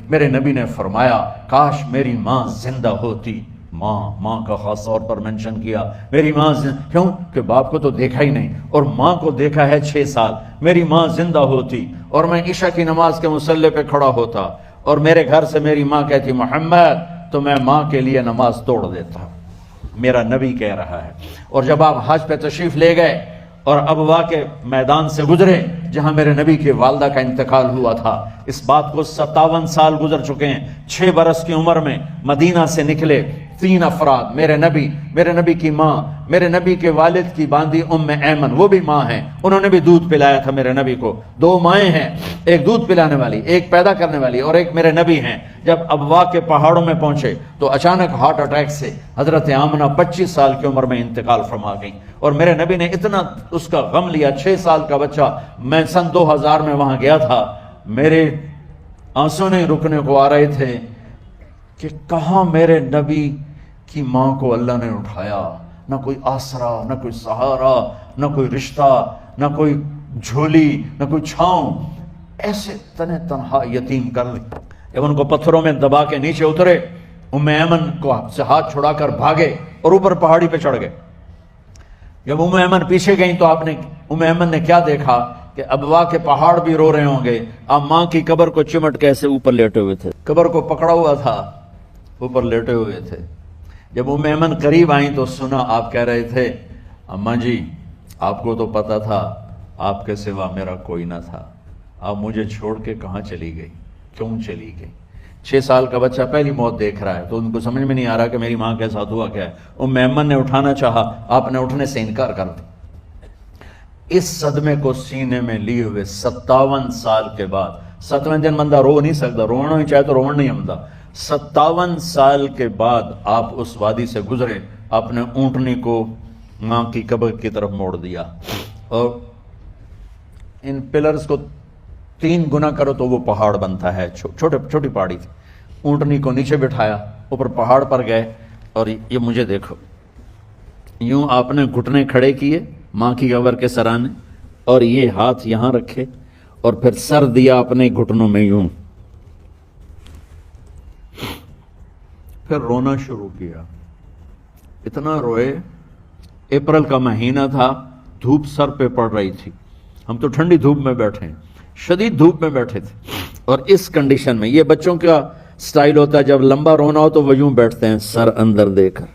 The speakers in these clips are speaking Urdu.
میرے نبی نے فرمایا کاش میری ماں زندہ ہوتی. ماں کا خاص طور پر منشن کیا. میری ماں کیوں کہ باپ کو تو دیکھا ہی نہیں اور ماں کو دیکھا ہے 6 سال. میری ماں زندہ ہوتی اور میں عشاء کی نماز کے مصلی پہ کھڑا ہوتا اور میرے گھر سے میری ماں کہتی محمد، تو میں ماں کے لیے نماز توڑ دیتا. میرا نبی کہہ رہا ہے. اور جب آپ حج پہ تشریف لے گئے اور ابوا کے میدان سے گزرے جہاں میرے نبی کی والدہ کا انتقال ہوا تھا، اس بات کو 57 سال گزر چکے ہیں. 6 برس کی عمر میں مدینہ سے نکلے 3 افراد، میرے نبی کی ماں، میرے نبی کے والد کی باندھی ایمن، وہ بھی ماں ہیں، انہوں نے بھی دودھ پلایا تھا میرے نبی کو. 2 مائیں ہیں، ایک دودھ پلانے والی، ایک پیدا کرنے والی، اور ایک میرے نبی ہیں. جب ابوا کے پہاڑوں میں پہنچے تو اچانک ہارٹ اٹیک سے حضرت آمنہ 25 سال کی عمر میں انتقال فرما گئی. اور میرے نبی نے اتنا اس کا غم لیا. 6 سال کا بچہ. میں سن 2000 میں وہاں گیا تھا، میرے آنسو نہیں رکنے کو آ رہے تھے کہ کہاں میرے نبی کی ماں کو اللہ نے اٹھایا. نہ کوئی آسرا، نہ کوئی سہارا، نہ کوئی رشتہ، نہ کوئی جھولی، نہ کوئی چھاؤں. ایسے تنہا یتیم کر لی. جب ان کو پتھروں میں دبا کے نیچے اترے، ایمن کو سے ہاتھ چھڑا کر بھاگے اور اوپر پہاڑی پہ چڑھ گئے. جب ایمن پیچھے گئیں تو ایمن نے کیا دیکھا کہ ابوا کے پہاڑ بھی رو رہے ہوں گے. آپ ماں کی قبر کو چمٹ کے ایسے اوپر لیٹے ہوئے تھے، قبر کو پکڑا ہوا تھا، اوپر لیٹے ہوئے تھے. جب ایمن قریب آئیں تو سنا آپ کہہ رہے تھے اماں جی آپ کو تو پتا تھا آپ کے سوا میرا کوئی نہ تھا، آپ مجھے چھوڑ کے کہاں چلی گئی، کیوں چلی گئی. 6 سال کا بچہ پہلی موت دیکھ رہا ہے تو ان کو سمجھ میں نہیں آ رہا کہ میری ماں کے ساتھ ہوا کیا ہے. ایمن نے اٹھانا چاہا، آپ نے اٹھنے سے انکار کر دیا. اس صدمے کو سینے میں لیے ہوئے 57 سال کے بعد، 7ویں دن بندہ رو نہیں سکتا، رونا ہی چاہے تو رونا نہیں آتا. 57 سال کے بعد آپ اس وادی سے گزرے، اپنے اونٹنی کو ماں کی قبر کی طرف موڑ دیا اور ان پلرز کو 3 گنا کرو تو وہ پہاڑ بنتا ہے. چھوٹی پہاڑی تھی. اونٹنی کو نیچے بٹھایا، اوپر پہاڑ پر گئے اور یہ مجھے دیکھو، یوں آپ نے گھٹنے کھڑے کیے ماں کی قبر کے سرانے اور یہ ہاتھ یہاں رکھے اور پھر سر دیا اپنے گھٹنوں میں یوں، پھر رونا شروع کیا. اتنا روئے. اپریل کا مہینہ تھا، دھوپ سر پہ پڑ رہی تھی، ہم تو ٹھنڈی دھوپ میں بیٹھے ہیں، شدید دھوپ میں بیٹھے تھے. اور اس کنڈیشن میں یہ بچوں کا سٹائل ہوتا ہے جب لمبا رونا ہو تو وہ یوں بیٹھتے ہیں سر اندر دے کر.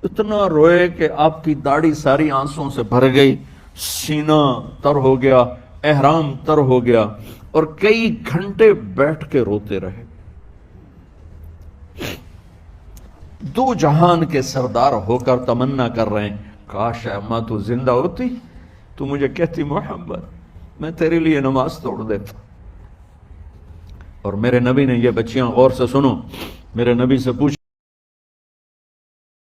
اتنا روئے کہ آپ کی داڑھی ساری آنسوں سے بھر گئی، سینہ تر ہو گیا، احرام تر ہو گیا اور کئی گھنٹے بیٹھ کے روتے رہے. 2 جہان کے سردار ہو کر تمنا کر رہے ہیں کاش اماں تو زندہ ہوتی، تو مجھے کہتی محمد میں تیرے لیے نماز توڑ دیتا. اور میرے نبی نے، یہ بچیاں غور سے سنو، میرے نبی سے پوچھ